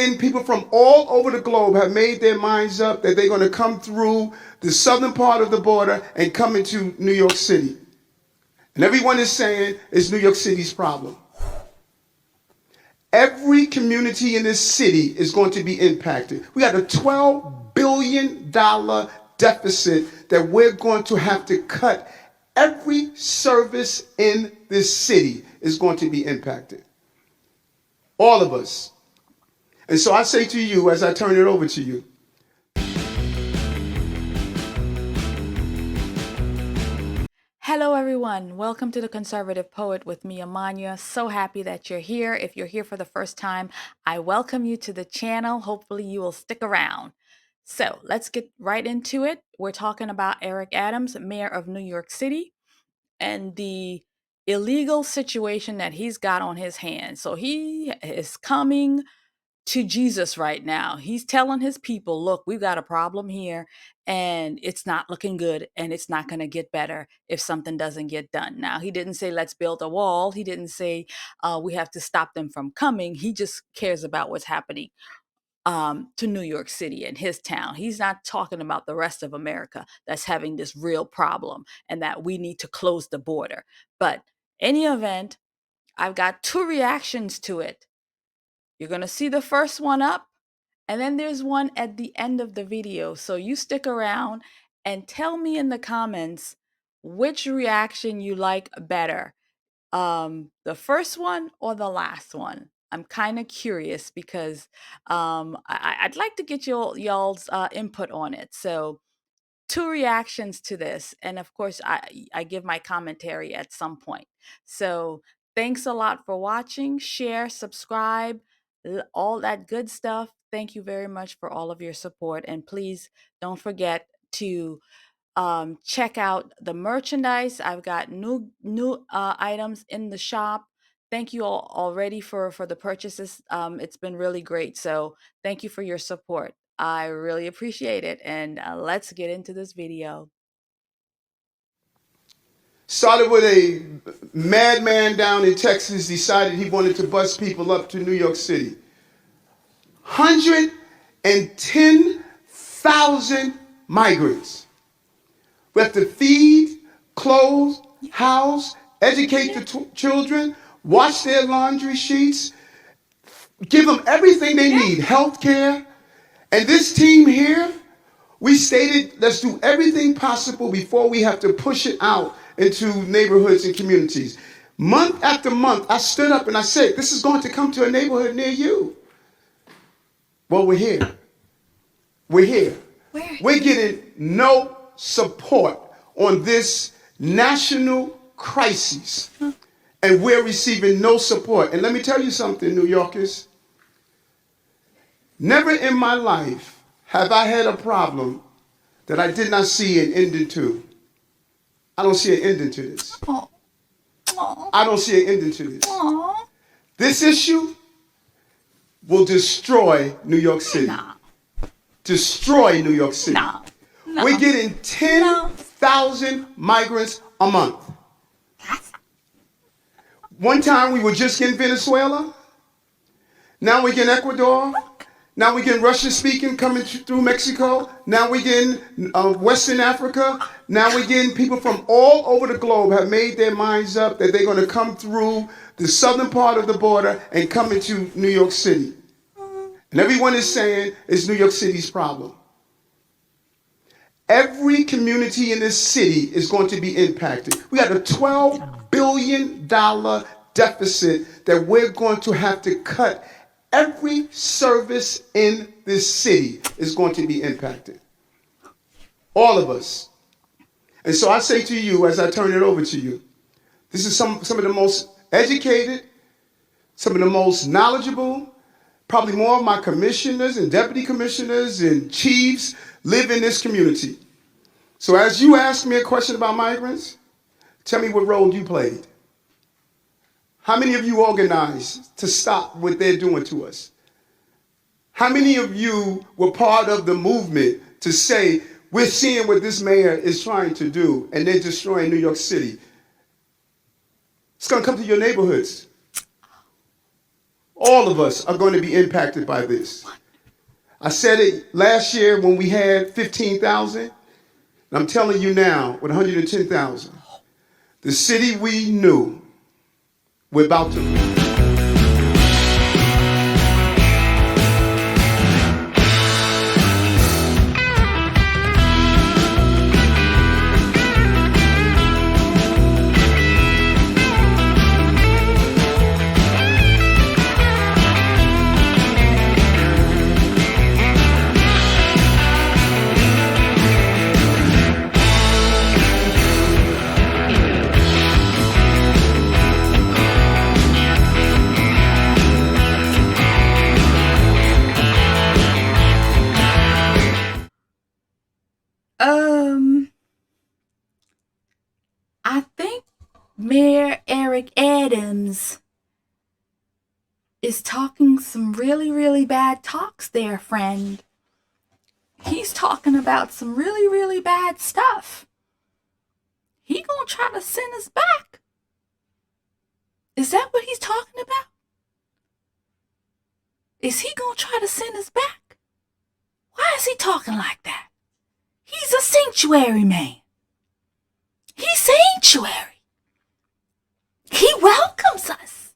And people from all over the globe have made their minds up that they're going to come through the southern part of the border and come into New York City. And everyone is saying it's New York City's problem. Every community in this city is going to be impacted. We got a $12 billion deficit that we're going to have to cut. Every service in this city is going to be impacted. All of us. And so I say to you, as I turn it over to you, Hello, everyone. Welcome to The Conservative Poet with me, Amania. So happy that you're here. If you're here for the first time, I welcome you to the channel. Hopefully, you will stick around. So let's get right into it. We're talking about Eric Adams, Mayor of New York City, and the illegal situation that he's got on his hands. So he is coming to Jesus right now. He's telling his people, look, we've got a problem here and it's not looking good and it's not going to get better if something doesn't get done. Now, he didn't say, let's build a wall. He didn't say we have to stop them from coming. He just cares about what's happening to New York City and his town. He's not talking about the rest of America that's having this real problem and that we need to close the border. But any event, I've got two reactions to it. You're going to see the first one up, and then there's one at the end of the video. So you stick around and tell me in the comments which reaction you like better, the first one or the last one. I'm kind of curious because I'd like to get y'all's input on it. So two reactions to this, and of course I give my commentary at some point. So thanks a lot for watching. Share, subscribe, all that good stuff. Thank you very much for all of your support, and please don't forget to check out the merchandise. I've got new items in the shop. Thank you all already for the purchases. It's been really great. So thank you for your support. I really appreciate it. And let's get into this video. started with a madman down in Texas decided he wanted to bus people up to New York City. 110,000 migrants. We have to feed, clothe, house, educate the children, wash their laundry sheets, give them everything they need, health care. And this team here, we stated, let's do everything possible before we have to push it out into neighborhoods and communities. Month after month, I stood up and I said, this is going to come to a neighborhood near you. Well, we're here. We're here. We're getting no support on this national crisis. And we're receiving no support. And let me tell you something, New Yorkers. Never in my life have I had a problem that I did not see an ending to. I don't see an ending to this. I don't see an ending to this. This issue will destroy New York City. Destroy New York City. We're getting 10,000 migrants a month. One time we were just getting Venezuela. Now we're getting Ecuador. Now we're getting Russian speaking coming through Mexico. Now we're getting Western Africa. Now we're getting people from all over the globe have made their minds up that they're going to come through the southern part of the border and come into New York City. And everyone is saying it's New York City's problem. Every community in this city is going to be impacted. We got a $12 billion deficit that we're going to have to cut. Every service in this city is going to be impacted. All of us. And so I say to you, as I turn it over to you, this is some of the most educated, some of the most knowledgeable, probably more of my commissioners and deputy commissioners and chiefs live in this community. So as you ask me a question about migrants, tell me what role you played. How many of you organized to stop what they're doing to us? How many of you were part of the movement to say, we're seeing what this mayor is trying to do and they're destroying New York City? It's going to come to your neighborhoods. All of us are going to be impacted by this. I said it last year when we had 15,000, and I'm telling you now with 110,000. The city we knew, we're about to lose. I think Mayor Eric Adams is talking some really, really bad talks there, friend. He's talking about some really, really bad stuff. He gonna try to send us back. Is that what he's talking about? Is he gonna try to send us back? Why is he talking like that? He's a sanctuary man. He's sanctuary. He welcomes us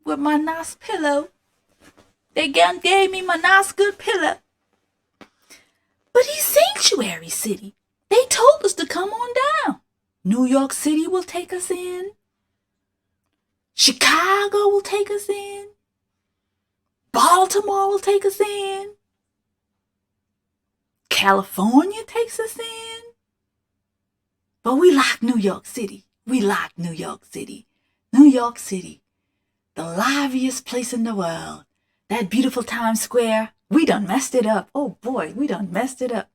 with my nice pillow. They gave me my nice good pillow. But he's sanctuary city. They told us to come on down. New York City will take us in. Chicago will take us in. Baltimore will take us in. California takes us in. But we like New York City. We like New York City. New York City, the liveliest place in the world. That beautiful Times Square, we done messed it up. Oh boy, we done messed it up.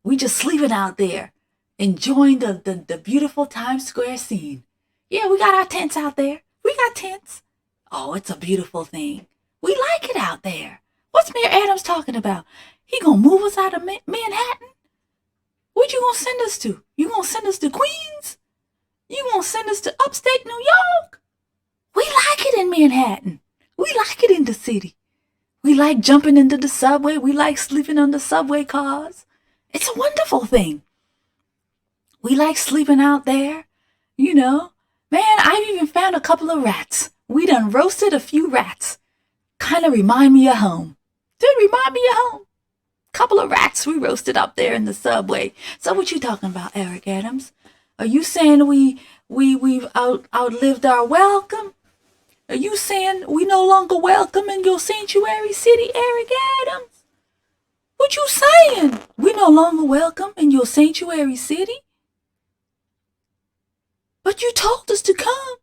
We just sleeping out there, enjoying the beautiful Times Square scene. Yeah, we got our tents out there. We got tents. Oh, it's a beautiful thing. We like it out there. What's Mayor Adams talking about? He gonna move us out of Manhattan? What you gonna send us to? You gonna send us to Queens? You gonna send us to upstate New York? We like it in Manhattan. We like it in the city. We like jumping into the subway. We like sleeping on the subway cars. It's a wonderful thing. We like sleeping out there. You know, man, I've even found a couple of rats. We done roasted a few rats. Kind of remind me of home. Did remind me of home. Couple of rats we roasted up there in the subway. So what you talking about, Eric Adams? Are you saying we've outlived our welcome? Are you saying we no longer welcome in your sanctuary city, Eric Adams? What you saying? We no longer welcome in your sanctuary city? But you told us to come.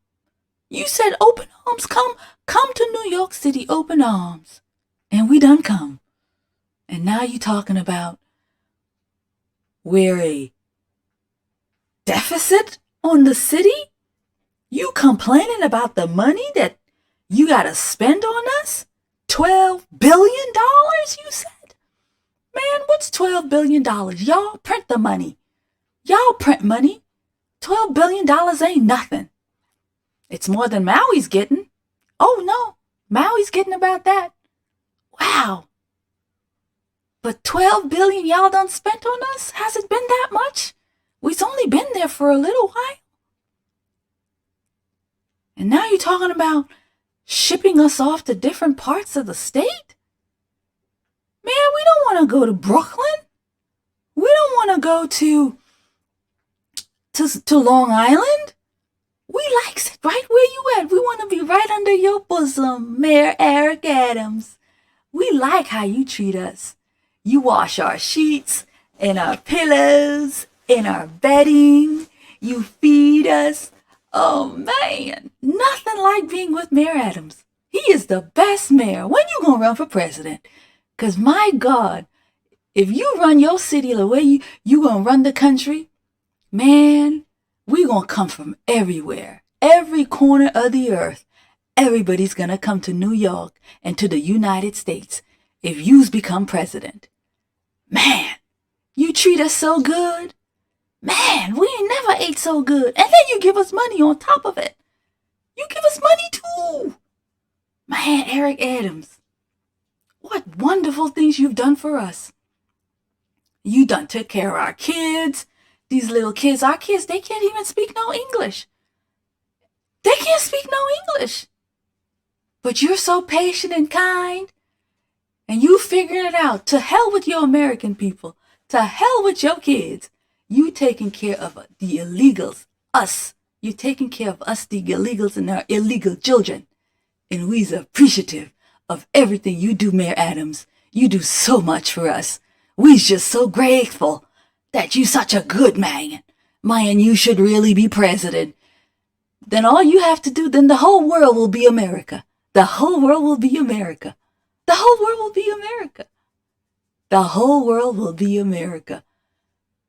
You said open arms, come to New York City, open arms. And we done come. And now you talking about we're a deficit on the city? You complaining about the money that you got to spend on us? $12 billion, you said? Man, what's $12 billion? Y'all print the money. Y'all print money. $12 billion ain't nothing. It's more than Maui's getting. Oh, no. Maui's getting about that. Wow. But $12 billion y'all done spent on us? Has it been that much? We've only been there for a little while. And now you're talking about shipping us off to different parts of the state? Man, we don't want to go to Brooklyn. We don't want to go to Long Island. We likes it right where you at. We want to be right under your bosom, Mayor Eric Adams. We like how you treat us. You wash our sheets and our pillows and our bedding. You feed us. Oh, man. Nothing like being with Mayor Adams. He is the best mayor. When you going to run for president? Because, my God, if you run your city the way you going to run the country, man, we going to come from everywhere. Every corner of the earth. Everybody's going to come to New York and to the United States if you's become president. Man, you treat us so good. Man, we ain't never ate so good. And then you give us money on top of it. You give us money too. Man, Eric Adams, what wonderful things you've done for us. You done took care of our kids. These little kids, our kids, they can't even speak no English. They can't speak no English. But you're so patient and kind, and you figuring it out. To hell with your American people. To hell with your kids. You taking care of the illegals, us. You taking care of us, the illegals, and our illegal children. And we's appreciative of everything you do, Mayor Adams. You do so much for us. We's just so grateful that you such a good man. Man, you should really be president. Then all you have to do, then the whole world will be America. The whole world will be America. The whole world will be America. The whole world will be America.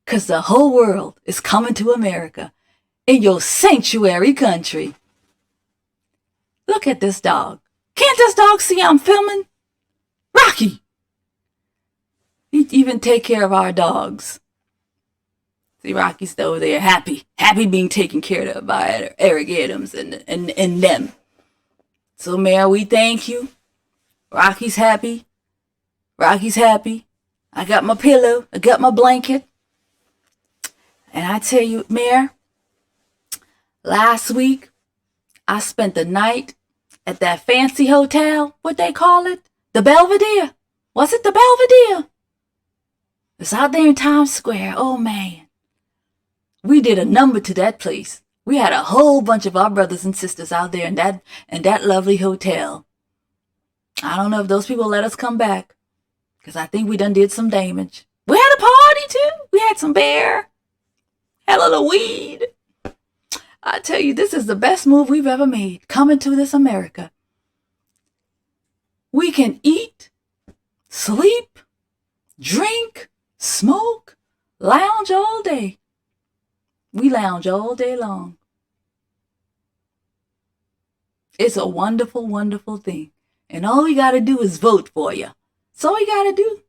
'Cause the whole world is coming to America in your sanctuary country. Look at this dog. Can't this dog see I'm filming? Rocky! He even take care of our dogs. See, Rocky's over there happy being taken care of by Eric Adams and them. So, Mayor, we thank you. Rocky's happy. Rocky's happy. I got my pillow. I got my blanket. And I tell you, Mayor, last week, I spent the night at that fancy hotel. What they call it? The Belvedere. Was it the Belvedere? It's out there in Times Square. Oh, man. We did a number to that place. We had a whole bunch of our brothers and sisters out there in that lovely hotel. I don't know if those people let us come back, because I think we done did some damage. We had a party too. We had some beer, had a little weed. I tell you, this is the best move we've ever made, coming to this America. We can eat, sleep, drink, smoke, lounge all day. We lounge all day long. It's a wonderful, wonderful thing. And all we got to do is vote for you. That's all we got to do.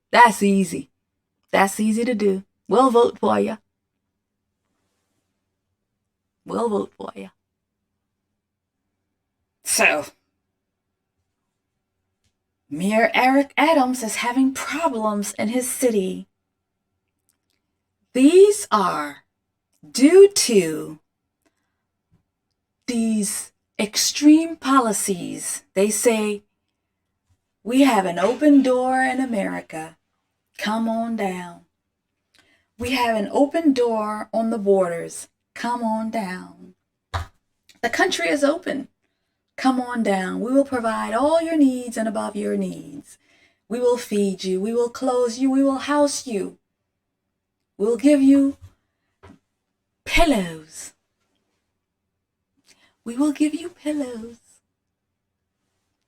That's easy. That's easy to do. We'll vote for you. We'll vote for you. So, Mayor Eric Adams is having problems in his city. These are due to these extreme policies. They say, we have an open door in America. Come on down. We have an open door on the borders. Come on down. The country is open. Come on down. We will provide all your needs and above your needs. We will feed you. We will clothe you. We will house you. We'll give you pillows. We will give you pillows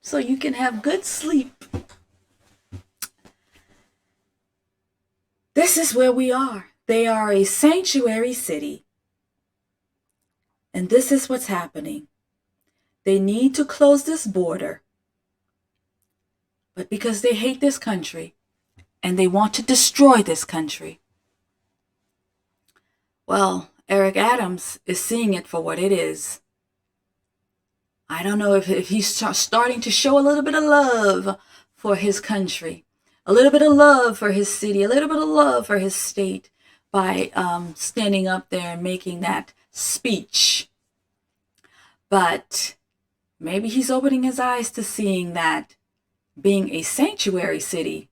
so you can have good sleep. This is where we are. They are a sanctuary city. And this is what's happening. They need to close this border. But because they hate this country and they want to destroy this country, well, Eric Adams is seeing it for what it is. I don't know if he's starting to show a little bit of love for his country, a little bit of love for his city, a little bit of love for his state by standing up there and making that speech. But maybe he's opening his eyes to seeing that being a sanctuary city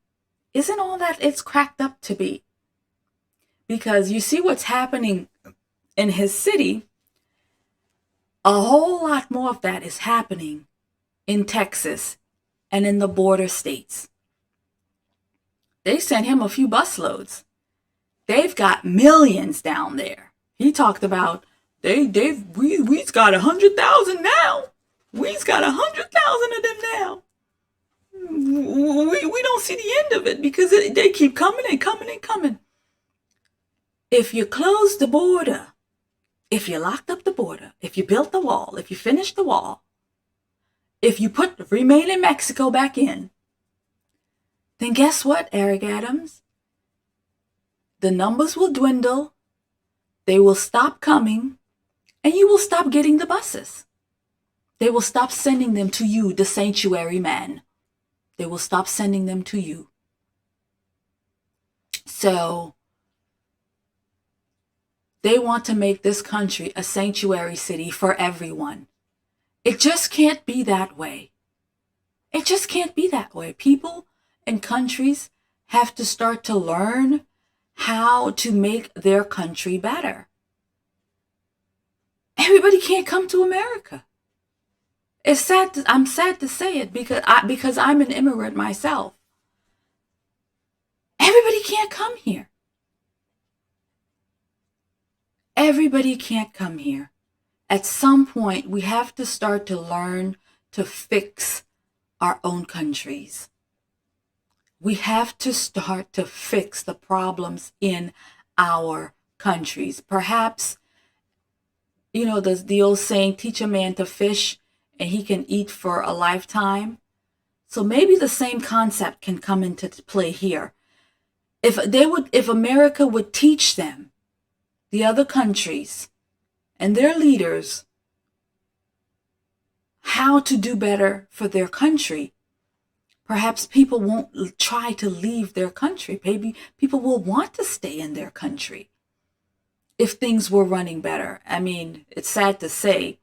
isn't all that it's cracked up to be. Because you see what's happening in his city, a whole lot more of that is happening in Texas and in the border states. They sent him a few busloads. They've got millions down there. He talked about we've got 100,000 now. We've got 100,000 of them now. We don't see the end of it because they keep coming and coming and coming. If you close the border, if you locked up the border, if you built the wall, if you finished the wall, if you put remain in Mexico back in, then guess what, Eric Adams? The numbers will dwindle, they will stop coming, and you will stop getting the buses. They will stop sending them to you, the sanctuary man. They will stop sending them to you. So they want to make this country a sanctuary city for everyone. It just can't be that way. It just can't be that way. People and countries have to start to learn how to make their country better. Everybody can't come to America. It's sad. I'm sad to say it because I'm an immigrant myself. Everybody can't come here. Everybody can't come here. At some point, we have to start to learn to fix our own countries. We have to start to fix the problems in our countries. Perhaps, the old saying, teach a man to fish and he can eat for a lifetime. So maybe the same concept can come into play here. If America would teach them, the other countries and their leaders, how to do better for their country, perhaps people won't try to leave their country. Maybe people will want to stay in their country if things were running better. I mean, it's sad to say,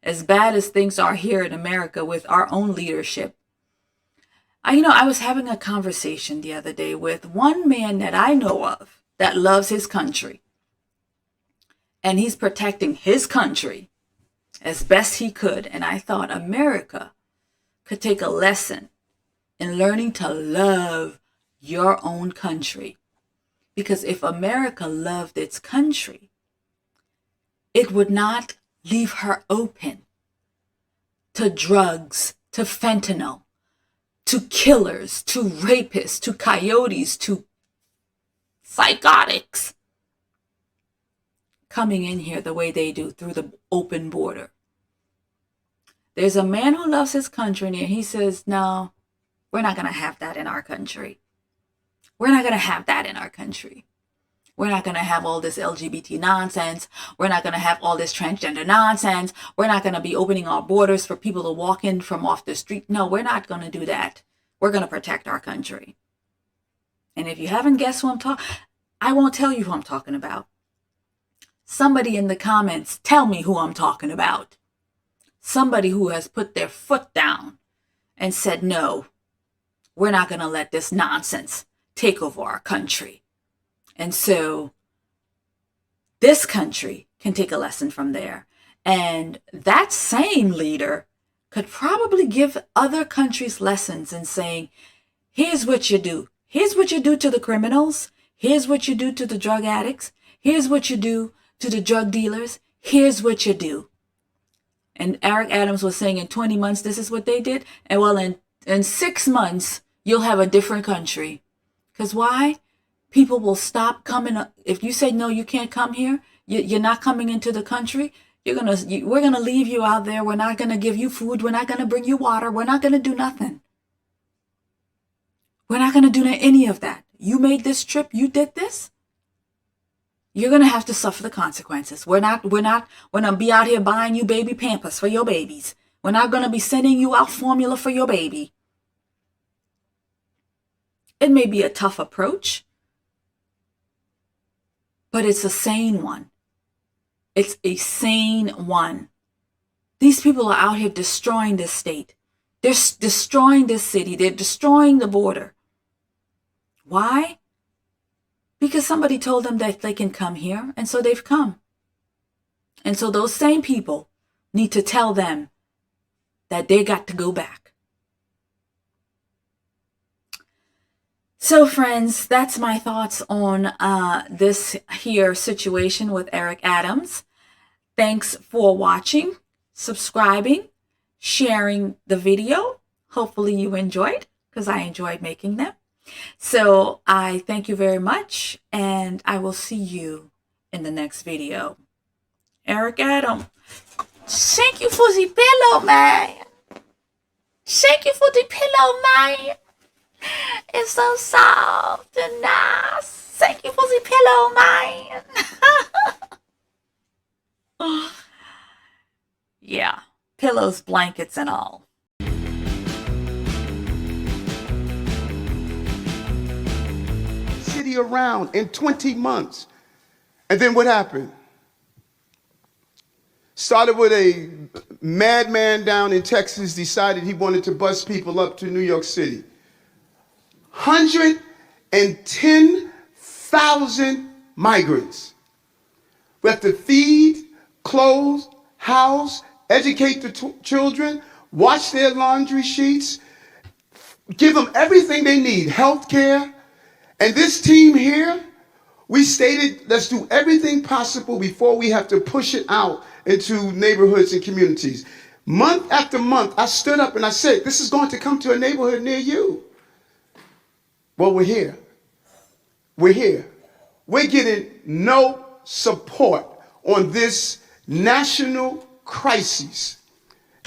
as bad as things are here in America with our own leadership. I was having a conversation the other day with one man that I know of that loves his country. And he's protecting his country as best he could. And I thought America could take a lesson in learning to love your own country. Because if America loved its country, it would not leave her open to drugs, to fentanyl, to killers, to rapists, to coyotes, to psychotics coming in here the way they do through the open border. There's a man who loves his country and he says, no, we're not going to have that in our country. We're not going to have that in our country. We're not going to have all this LGBT nonsense. We're not going to have all this transgender nonsense. We're not going to be opening our borders for people to walk in from off the street. No, we're not going to do that. We're going to protect our country. And if you haven't guessed who I'm talking, I won't tell you who I'm talking about. Somebody in the comments, tell me who I'm talking about. Somebody who has put their foot down and said, no, we're not going to let this nonsense take over our country. And so this country can take a lesson from there. And that same leader could probably give other countries lessons in saying, here's what you do. Here's what you do to the criminals. Here's what you do to the drug addicts. Here's what you do to the drug dealers. Here's what you do. And Eric Adams was saying in 20 months, this is what they did. And well, in 6 months, you'll have a different country. Because why? People will stop coming. If you say, no, you can't come here, you're not coming into the country, we're going to leave you out there. We're not going to give you food. We're not going to bring you water. We're not going to do nothing. We're not going to do any of that. You made this trip. You did this. You're going to have to suffer the consequences. We're not going to be out here buying you baby Pampers for your babies. We're not going to be sending you out formula for your baby. It may be a tough approach, but it's a sane one. It's a sane one. These people are out here destroying this state. They're destroying this city. They're destroying the border. Why? Because somebody told them that they can come here, and so they've come. And so those same people need to tell them that they got to go back. So friends, that's my thoughts on this here situation with Eric Adams. Thanks for watching, subscribing, sharing the video. Hopefully you enjoyed, because I enjoyed making them. So I thank you very much, and I will see you in the next video. Eric Adams, thank you for the pillow, man. Thank you for the pillow, man. It's so soft and nice. Thank you for the pillow, man. Yeah. pillows, blankets, and all. City around in 20 months. And then what happened? Started with a madman down in Texas, decided he wanted to bus people up to New York City. 110,000 migrants. We have to feed, clothe, house, educate the children, wash their laundry sheets, give them everything they need, health care. And this team here, we stated, let's do everything possible before we have to push it out into neighborhoods and communities. Month after month, I stood up and I said, this is going to come to a neighborhood near you. Well, we're here. We're here. We're getting no support on this national crisis,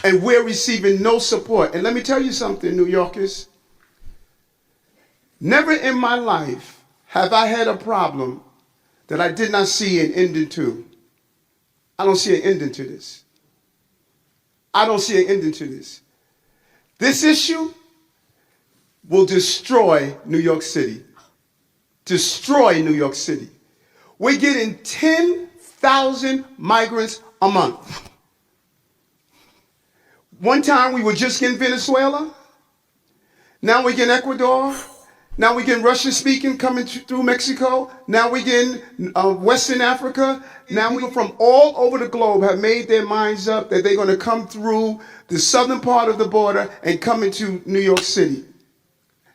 and we're receiving no support. And let me tell you something, New Yorkers. Never in my life have I had a problem that I did not see an ending to. I don't see an ending to this. I don't see an ending to this. This issue will destroy New York City. Destroy New York City. We're getting 10,000 migrants a month. One time we were just getting Venezuela. Now we're getting Ecuador. Now we're getting Russian-speaking coming through Mexico. Now we're getting Western Africa. Now people from all over the globe have made their minds up that they're going to come through the southern part of the border and come into New York City.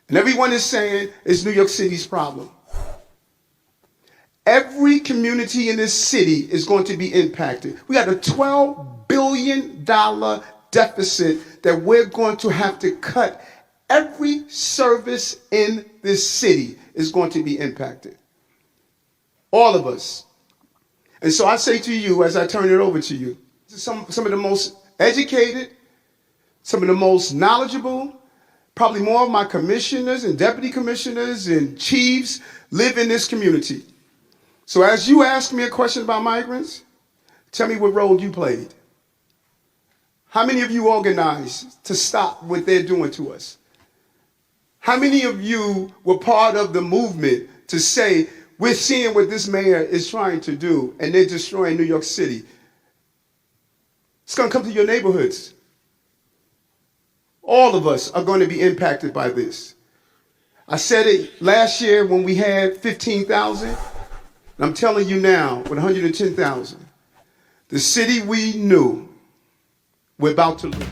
And everyone is saying it's New York City's problem. Every community in this city is going to be impacted. We got a $12 billion deficit that we're going to have to cut. Every service in this city is going to be impacted. All of us. And so I say to you, as I turn it over to you, some of the most educated, some of the most knowledgeable, probably more of my commissioners and deputy commissioners and chiefs live in this community. So as you ask me a question about migrants, tell me what role you played. How many of you organized to stop what they're doing to us? How many of you were part of the movement to say, we're seeing what this mayor is trying to do, and they're destroying New York City? It's going to come to your neighborhoods. All of us are going to be impacted by this. I said it last year when we had 15,000, and I'm telling you now with 110,000. The city we knew, we're about to lose.